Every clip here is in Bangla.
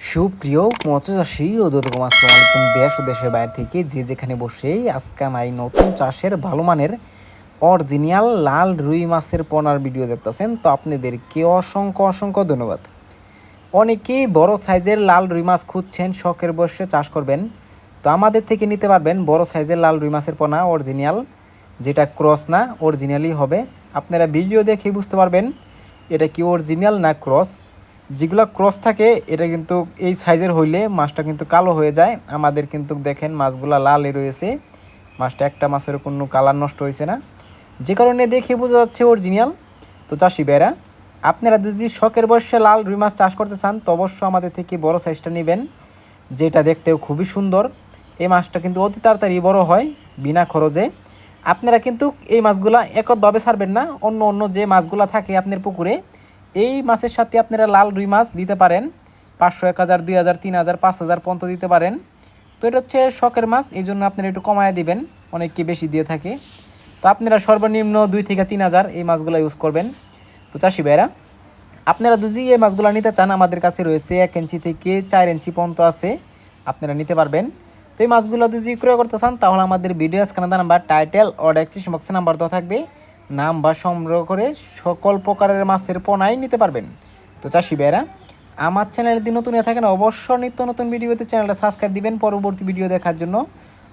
সুপ্রিয় মৎস্যচাষী ও দর্শক, আসসালামু আলাইকুম। দেশ ও দেশের বাইরে থেকে যে যেখানে বসেই আজকে আমি এই নতুন চাষের ভালো মানের অরিজিনাল লাল রুই মাছের পোনার ভিডিও দেখতেছেন, তো আপনাদেরকে অসংখ্য অসংখ্য ধন্যবাদ। অনেকেই বড় সাইজের লাল রুই মাছ খুঁজছেন, শখের বসে চাষ করবেন, তো আমাদের থেকে নিতে পারবেন বড় সাইজের লাল রুই মাছের পোনা অরিজিনাল, যেটা ক্রস না অরিজিনালই হবে। আপনারা ভিডিও দেখেই বুঝতে পারবেন এটা কি অরিজিনাল না ক্রস। যেগুলো ক্রস থাকে এটা কিন্তু এই সাইজের হইলে মাছটা কিন্তু কালো হয়ে যায়। আমাদের কিন্তু দেখেন মাছগুলা লালই রয়েছে, মাছটা একটা মাছের কোনো কালার নষ্ট হয়েছে না, যে কারণে দেখে বোঝা যাচ্ছে অরিজিনাল। তো চাষি ভাইরা, আপনারা যদি শখের বয়সে লাল রুই মাছ চাষ করতে চান তো অবশ্যই আমাদের থেকে বড় সাইজটা নেবেন, যেটা দেখতেও খুবই সুন্দর। এই মাছটা কিন্তু অতি তাড়াতাড়ি বড় হয় বিনা খরচে। আপনারা কিন্তু এই মাছগুলা এককভাবে ছাড়বেন না, অন্য অন্য যে মাছগুলা থাকে আপনার পুকুরে, এই মাছের সাথে আপনারা লাল রুই মাছ দিতে পারেন। 500, 1000, 2000, 3000, 5000 পর্যন্ত দিতে পারেন। তো এটা হচ্ছে শখের মাছ, এই জন্য আপনারা একটু কমায় দিবেন, অনেককে বেশি দিয়ে থাকে। তো আপনারা সর্বনিম্ন 2 থেকে 3000 এই মাছগুলো ইউজ করবেন। তো চাষি ভাইরা, আপনারা যদি এই মাছগুলো নিতে চান, আমাদের কাছে রয়েছে 1 ইঞ্চি থেকে 4 ইঞ্চি পর্যন্ত আছে, আপনারা নিতে পারবেন। তো এই মাছগুলো যদি ক্রয় করতে চান তাহলে আমাদের ভিডিও স্ক্রিনে নাম্বার, টাইটেল ও ডেসক্রিপশন বক্সে নাম্বার দেওয়া থাকবে, নাম বা সংগ্রহ করে সকল প্রকারের মাছের পোনাই নিতে পারবেন। তো চাষি ভাইরা, আমার চ্যানেলে যদি নতুন হয়ে থাকেন অবশ্যই নিত্য নতুন ভিডিওতে চ্যানেলটা সাবস্ক্রাইব দিবেন পরবর্তী ভিডিও দেখার জন্য।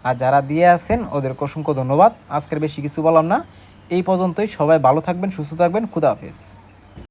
আর যারা দিয়ে আছেন ওদেরকে অসংখ্য ধন্যবাদ। আজকের বেশি কিছু বললাম না, এই পর্যন্তই। সবাই ভালো থাকবেন, সুস্থ থাকবেন, খুদা হাফেজ।